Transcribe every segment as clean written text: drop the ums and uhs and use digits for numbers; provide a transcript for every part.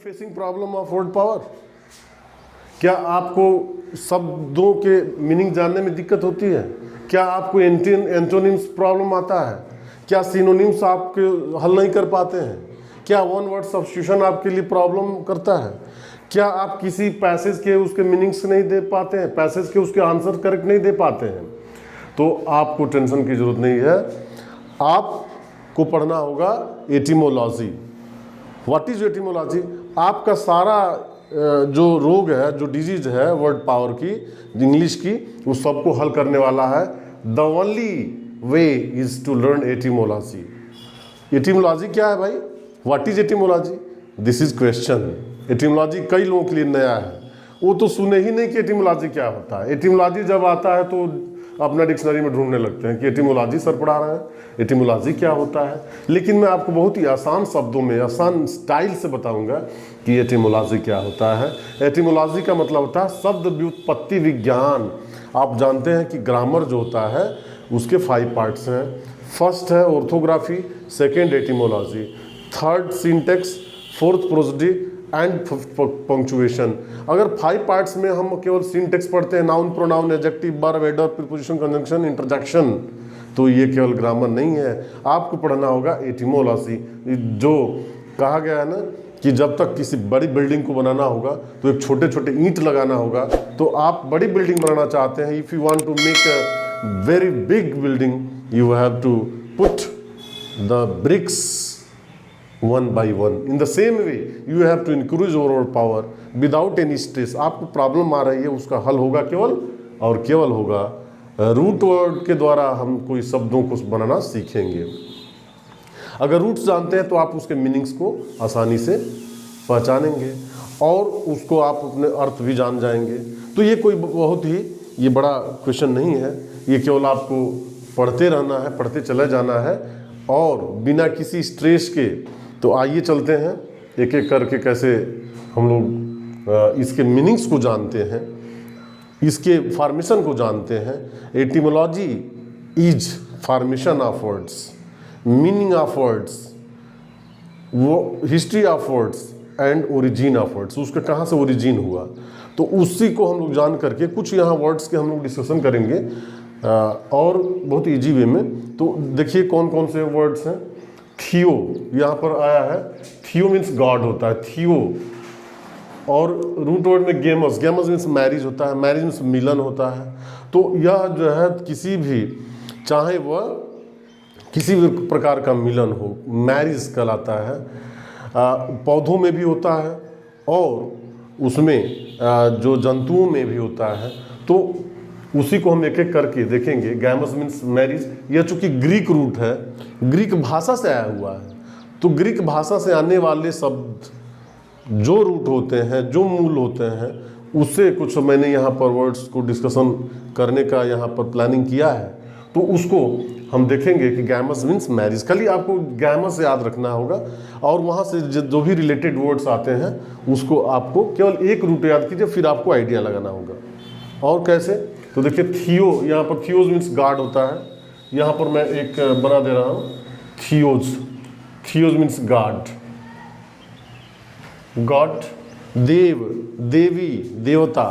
Facing problem of word power? क्या आपको शब्दों के मीनिंग जानने में दिक्कत होती है? क्या आपको एंटोनिम्स प्रॉब्लम आता है? क्या सिनोनिम्स आपके हल नहीं कर पाते हैं? क्या वन वर्ड सब्स्टिट्यूशन आपके लिए प्रॉब्लम करता है? क्या आप किसी पैसेज के उसके मीनिंग्स नहीं दे पाते हैं, पैसेज के उसके आंसर करेक्ट नहीं दे पाते हैं? तो आपको टेंशन की जरूरत नहीं है। आपको पढ़ना होगा एटिमोलॉजी। What is etymology? आपका सारा जो रोग है, जो डिजीज है वर्ड पावर की, इंग्लिश की, उस सबको हल करने वाला है। The only way is to learn etymology. Etymology क्या है भाई? What is etymology? This is question. Etymology कई लोगों के लिए नया है, वो तो सुने ही नहीं कि एटिमोलॉजी क्या होता है। एटिमोलॉजी जब आता है तो अपना डिक्शनरी में ढूंढने लगते हैं कि एटिमोलॉजी सर पढ़ा रहे हैं, एटिमोलॉजी क्या होता है। लेकिन मैं आपको बहुत ही आसान शब्दों में, आसान स्टाइल से बताऊंगा कि एटिमोलॉजी क्या होता है। एटिमोलॉजी का मतलब होता है शब्द व्युत्पत्ति विज्ञान। आप जानते हैं कि ग्रामर जो होता है उसके 5 पार्ट्स हैं। फर्स्ट है orthography, second etymology, third syntax, fourth prosody and punctuation. अगर 5 पार्ट्स में हम केवल सिंटेक्स पढ़ते हैं, noun, pronoun, adjective, verb, adverb, preposition, conjunction, interjection, तो ये केवल ग्रामर नहीं है। आपको पढ़ना होगा एटिमोलॉजी। जो कहा गया है ना कि जब तक किसी बड़ी बिल्डिंग को बनाना होगा तो एक छोटे छोटे ईंट लगाना होगा। तो आप बड़ी बिल्डिंग बनाना चाहते हैं, if you want to make a very big building, you have to put the bricks one by one. In the same way, you have to increase overall power without any stress. आपको problem आ रही है, उसका हल होगा केवल और केवल होगा रूट वर्ड के द्वारा। हम कोई शब्दों को बनाना सीखेंगे। अगर रूट्स जानते हैं तो आप उसके मीनिंग्स को आसानी से पहचानेंगे और उसको आप अपने अर्थ भी जान जाएंगे। तो ये कोई बहुत ही ये बड़ा क्वेश्चन नहीं है, ये केवल आपको पढ़ते रहना है, पढ़ते चले जाना है और बिना किसी स्ट्रेस के। तो आइए चलते हैं एक एक करके कैसे हम लोग इसके मीनिंग्स को जानते हैं, इसके फॉर्मेशन को जानते हैं। Etymology is formation of words, meaning of words, वो history of words and origin of words, उसका कहाँ से ओरिजिन हुआ। तो उसी को हम लोग जान करके कुछ यहाँ वर्ड्स के हम लोग डिस्कशन करेंगे और बहुत इजी वे में। तो देखिए कौन कौन से वर्ड्स हैं। थियो यहाँ पर आया है, थियो मीन्स गॉड होता है, थियो। और रूट वर्ड में गेमस, गेमस मीन्स मैरिज होता है, मैरिज मीन्स मिलन होता है। तो यह जो है किसी भी, चाहे वह किसी भी प्रकार का मिलन हो, मैरिज कहलाता है। पौधों में भी होता है और उसमें जो जंतुओं में भी होता है। तो उसी को हम एक एक करके देखेंगे। गैमस मीन्स मैरिज, यह चूंकि ग्रीक रूट है, ग्रीक भाषा से आया हुआ है, तो ग्रीक भाषा से आने वाले शब्द जो रूट होते हैं, जो मूल होते हैं, उससे कुछ मैंने यहाँ पर वर्ड्स को डिस्कशन करने का यहाँ पर प्लानिंग किया है। तो उसको हम देखेंगे कि गैमस मीन्स मैरिज। खाली आपको गैमस याद रखना होगा और वहाँ से जो भी रिलेटेड वर्ड्स आते हैं उसको आपको केवल एक रूट याद कीजिए, फिर आपको आइडिया लगाना होगा। और कैसे? तो देखिए थियो, यहाँ पर थियोज मीन्स गॉड होता है। यहाँ पर मैं एक बना दे रहा हूँ, थियोज, थियोज मीन्स गॉड, गॉड, देव, देवी, देवता।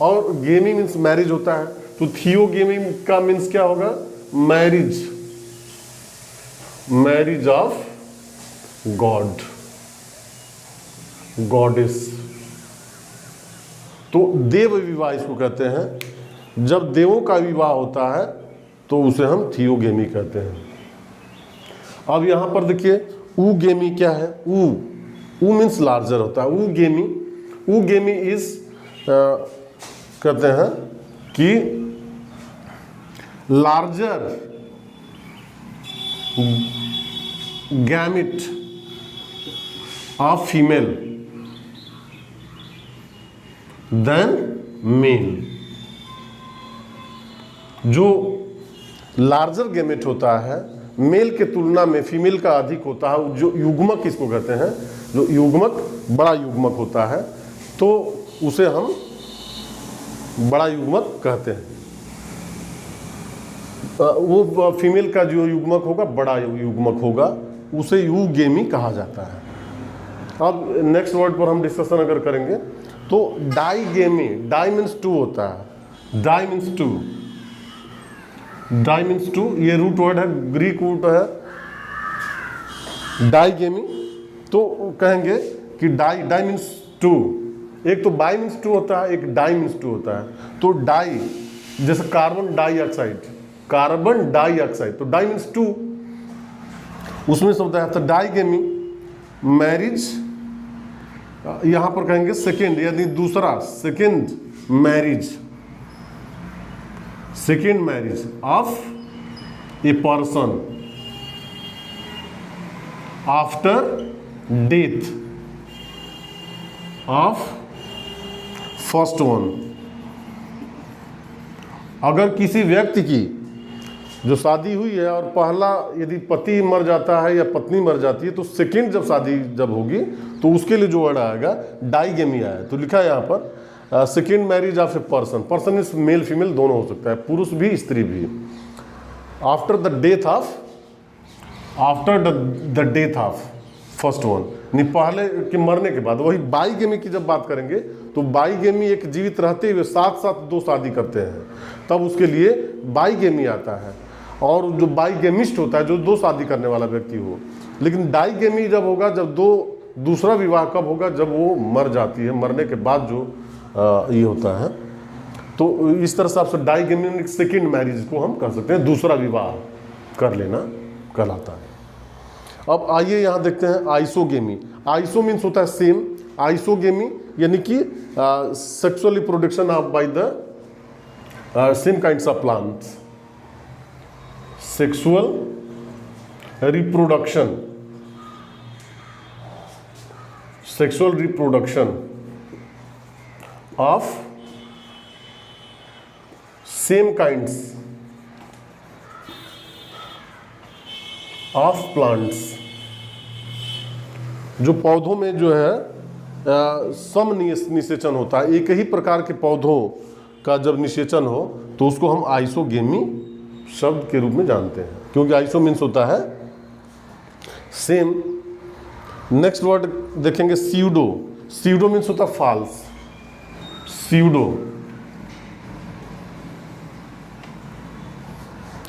और गेमी मीन्स मैरिज होता है। तो थियो गेमी का मीन्स क्या होगा? Marriage, marriage of God, goddess. तो देव विवाह इसको कहते हैं। जब देवों का विवाह होता है तो उसे हम थियोगेमी कहते हैं। अब यहाँ पर देखिए ऊगेमी क्या है? ऊ मीन्स लार्जर होता है। ऊगेमी इज कहते हैं कि larger gamete of female than male. जो लार्जर गैमेट होता है मेल के तुलना में फीमेल का अधिक होता है, जो युग्मक इसको कहते हैं, जो युग्मक बड़ा युग्मक होता है, तो उसे हम बड़ा युग्मक कहते हैं। वो फीमेल का जो युग्मक होगा बड़ा युग्मक होगा, उसे यूगेमी कहा जाता है। अब नेक्स्ट वर्ड पर हम डिस्कशन अगर करेंगे तो डाइगेमी, डाई मीन्स टू होता है, di means two, di means two, ये रूट वर्ड है, ग्रीक रूट है डाइगेमी। तो कहेंगे कि डाई, डाई मीन्स टू, एक तो बाई मीन्स टू होता है, एक डाई मीन्स टू होता है। तो डाई जैसे कार्बन डाइऑक्साइड, कार्बन डाइऑक्साइड, तो डाई मीन्स टू, उसमें शब्द है तो डाइगेमी। मैरिज यहां पर कहेंगे सेकेंड, यानी दूसरा, second marriage, second marriage of a person after death of first one. अगर किसी व्यक्ति की जो शादी हुई है और पहला यदि पति मर जाता है या पत्नी मर जाती है, तो सेकेंड जब शादी जब होगी तो उसके लिए जो वर्ड आएगा डाइगेमी आया। तो लिखा है यहाँ पर second marriage of a person, person is male female दोनों हो सकता है, पुरुष भी स्त्री भी। After the death of, after the death of first one, नहीं पहले के मरने के बाद। वही बाईगेमी की जब बात करेंगे तो बाईगेमी एक जीवित रहते हुए साथ साथ दो शादी करते हैं, तब उसके लिए बाईगेमी आता है। और जो बाईगेमिस्ट होता है जो दो शादी करने वाला व्यक्ति हो। लेकिन डाईगेमी जब होगा, जब दो, दूसरा विवाह कब होगा, जब वो मर जाती है, मरने के बाद जो ये होता है। तो इस तरह से आपसे डाईगेमी सेकेंड मैरिज को हम कह सकते हैं, दूसरा विवाह कर लेना कहलाता है। अब आइए यहाँ देखते हैं आइसोगेमी। आइसो मीन्स होता है सेम, आइसोगेमी यानी कि sexual reproduction of by the same kinds of plants, sexual reproduction, sexual reproduction of same kinds of plants. जो पौधों में जो है सम निषेचन होता है, एक ही प्रकार के पौधों का जब निषेचन हो तो उसको हम आइसोगेमी शब्द के रूप में जानते हैं, क्योंकि आइसो मीन्स होता है सेम। नेक्स्ट वर्ड देखेंगे स्यूडो। स्यूडो मीन्स होता है फॉल्स, स्यूडो,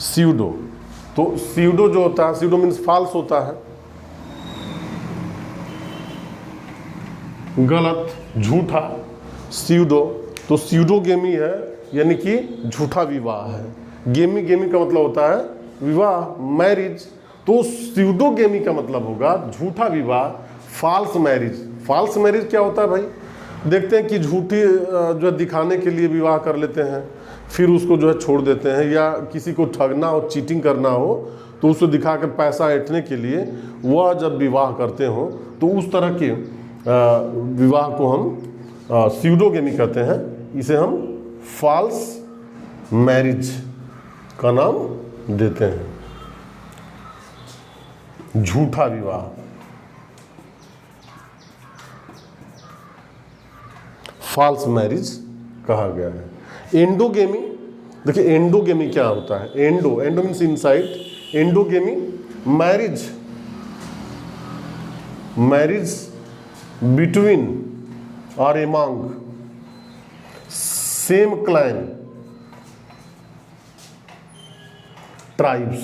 स्यूडो। तो स्यूडो जो होता है, स्यूडो मीन्स फॉल्स होता है, गलत, झूठा, स्यूडो। तो स्यूडोगेमी है यानी कि झूठा विवाह है। गेमी, गेमी का मतलब होता है विवाह, मैरिज। तो स्यूडोगेमी का मतलब होगा झूठा विवाह, फॉल्स मैरिज। फॉल्स मैरिज क्या होता है भाई? देखते हैं कि झूठी जो है दिखाने के लिए विवाह कर लेते हैं, फिर उसको जो है छोड़ देते हैं, या किसी को ठगना हो, चीटिंग करना हो तो उसको दिखा के पैसा ऐंठने के लिए वह जब विवाह करते हो, तो उस तरह के विवाह को हम स्यूडोगेमी कहते हैं। इसे हम फॉल्स मैरिज का नाम देते हैं, झूठा विवाह, फॉल्स मैरिज कहा गया है। एंडोगेमी, देखिए एंडोगेमी क्या होता है? Endo, endo means inside, endogamy marriage, marriage between और एमंग सेम क्लैन ट्राइब्स।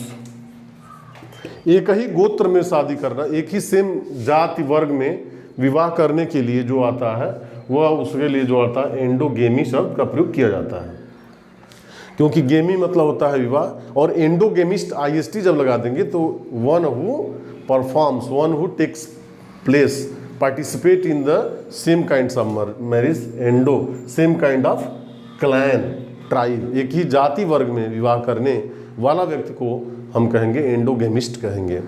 एक ही गोत्र में शादी करना, एक ही सेम जाति वर्ग में विवाह करने के लिए जो आता है वह, उसके लिए जो आता है एंडोगेमी शब्द का प्रयोग किया जाता है। क्योंकि गेमी मतलब होता है विवाह, और एंडोगेमिस्ट आईएसटी जब लगा देंगे तो one who performs, one who takes place, participate in the same kinds of marriage, endo same kind of clan tribe, एक ही जाति वर्ग में विवाह करने वाला व्यक्ति को हम कहेंगे एंडोगेमिस्ट कहेंगे।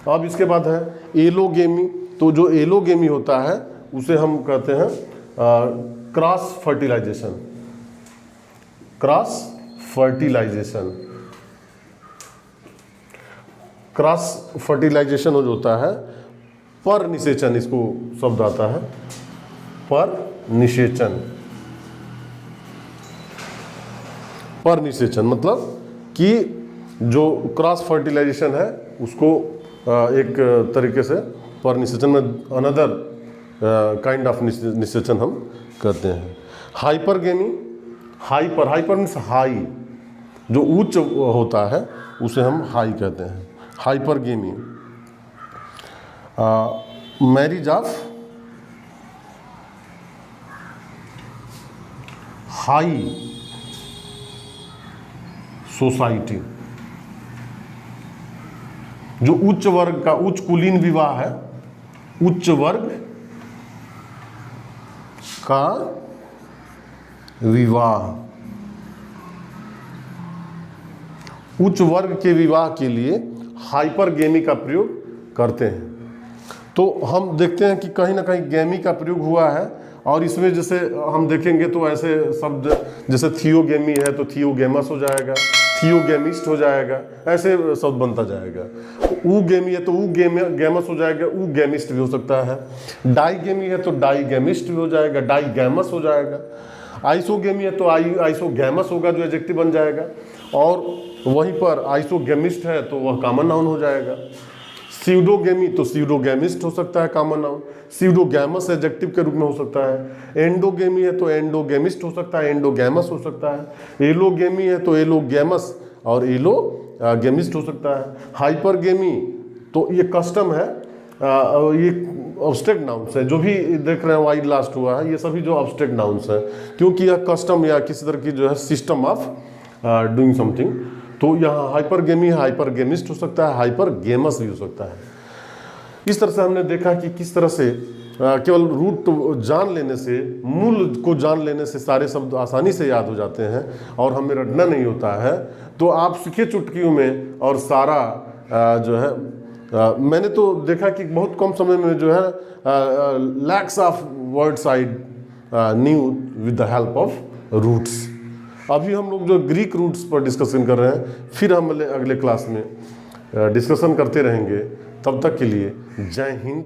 अब इसके बाद है एलोगेमी। तो जो एलोगेमी होता है उसे हम कहते हैं cross fertilization, cross fertilization. Cross fertilization हो होता है पर निषेचन, इसको शब्द आता है पर निषेचन। पर निषेचन मतलब कि जो क्रॉस फर्टिलाइजेशन है उसको एक तरीके से पर निषेचन में अनदर काइंड ऑफ निषेचन हम करते हैं। हाइपरगेमी, हाइपर मीन्स हाई, जो उच्च होता है उसे हम हाई कहते हैं, हाइपरगेमी। मैरिज ऑफ हाई सोसाइटी, जो उच्च वर्ग का, उच्च कुलीन विवाह है, उच्च वर्ग का विवाह, उच्च वर्ग के विवाह के लिए हाइपरगेमी का प्रयोग करते हैं। तो हम देखते हैं कि कहीं ना कहीं गेमी का प्रयोग हुआ है, और इसमें जैसे हम देखेंगे तो ऐसे शब्द जैसे थियोगेमी है तो थियोगेमस हो जाएगा, थियोगेमिस्ट हो जाएगा, ऐसे शब्द बनता जाएगा। ऊगेमी है तो ऊगेमस हो जाएगा, ऊगेमिस्ट भी हो सकता है। डाईगेमी है तो डाईगेमिस्ट भी हो जाएगा, डाईगेमस हो जाएगा। आइसोगेमी है तो आइसोगेमस होगा, जो एडजेक्टिव बन जाएगा। और वहीं पर आइसोगेमिस्ट है तो वह कॉमन नाउन हो जाएगा। स्यूडोगेमी तो स्यूडोगेमिस्ट हो सकता है कॉमन नाउन, स्यूडोगैमस एडजेक्टिव के रूप में हो सकता है। एंडोगेमी है तो एंडोगेमिस्ट हो सकता है, एंडोगैमस हो सकता है। एलोगेमी है तो एलोगैमस और एलोगेमिस्ट हो सकता है। हाइपरगेमी तो ये कस्टम है, ये ऑब्स्ट्रैक्ट नाउन्स है, जो भी देख रहे हैं वाई लास्ट हुआ है, ये सभी जो ऑब्स्ट्रैक्ट नाउन्स हैं, क्योंकि यह कस्टम या किसी तरह की जो है सिस्टम ऑफ डूइंग समथिंग। तो यहाँ हाइपरगेमी हाइपरगेमिस्ट हो सकता है, हाइपरगेमस भी हो सकता है। इस तरह से हमने देखा कि किस तरह से केवल रूट जान लेने से, मूल को जान लेने से सारे शब्द आसानी से याद हो जाते हैं और हमें रटना नहीं होता है। तो आप सीखे चुटकियों में और सारा जो है मैंने तो देखा कि बहुत कम समय में जो है lakhs of words I knew with the help of roots. अभी हम लोग जो ग्रीक रूट्स पर डिस्कशन कर रहे हैं, फिर हम अगले क्लास में डिस्कशन करते रहेंगे। तब तक के लिए जय हिंद।